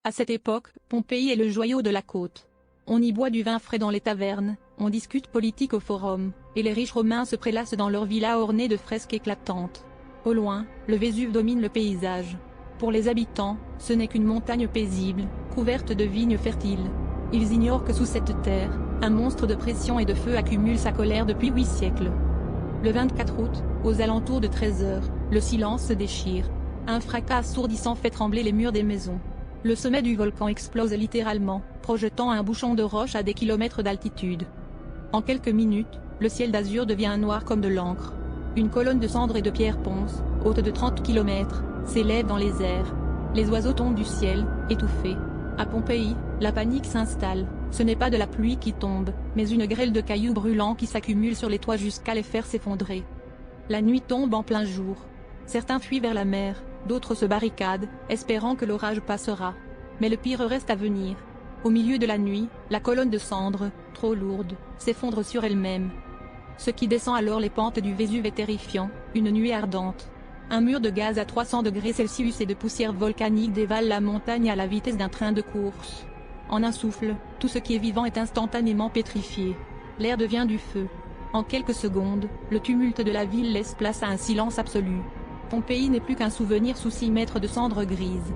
À cette époque, Pompéi est le joyau de la côte. On y boit du vin frais dans les tavernes, on discute politique au forum, et les riches romains se prélassent dans leurs villas ornées de fresques éclatantes. Au loin, le Vésuve domine le paysage. Pour les habitants, ce n'est qu'une montagne paisible, couverte de vignes fertiles. Ils ignorent que sous cette terre, un monstre de pression et de feu accumule sa colère depuis 8 siècles. Le 24 août, aux alentours de 13 heures, le silence se déchire. Un fracas assourdissant fait trembler les murs des maisons. Le sommet du volcan explose littéralement, projetant un bouchon de roche à des kilomètres d'altitude. En quelques minutes, le ciel d'azur devient noir comme de l'encre. Une colonne de cendres et de pierres ponce, haute de 30 km, s'élève dans les airs. Les oiseaux tombent du ciel, étouffés. À Pompéi, la panique s'installe. Ce n'est pas de la pluie qui tombe, mais une grêle de cailloux brûlants qui s'accumulent sur les toits jusqu'à les faire s'effondrer. La nuit tombe en plein jour. Certains fuient vers la mer, d'autres se barricadent, espérant que l'orage passera. Mais le pire reste à venir. Au milieu de la nuit, la colonne de cendres, trop lourde, s'effondre sur elle-même. Ce qui descend alors les pentes du Vésuve est terrifiant, une nuée ardente. Un mur de gaz à 300 degrés Celsius et de poussière volcanique dévale la montagne à la vitesse d'un train de course. En un souffle, tout ce qui est vivant est instantanément pétrifié. L'air devient du feu. En quelques secondes, le tumulte de la ville laisse place à un silence absolu. Pompéi n'est plus qu'un souvenir sous 6 mètres de cendres grises.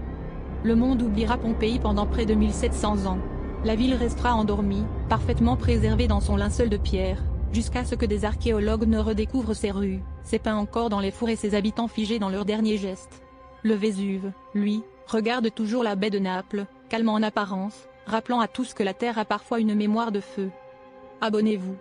Le monde oubliera Pompéi pendant près de 1700 ans. La ville restera endormie, parfaitement préservée dans son linceul de pierre, jusqu'à ce que des archéologues ne redécouvrent ses rues, ses pins encore dans les fours et ses habitants figés dans leurs derniers gestes. Le Vésuve, lui, regarde toujours la baie de Naples, calme en apparence, rappelant à tous que la terre a parfois une mémoire de feu. Abonnez-vous.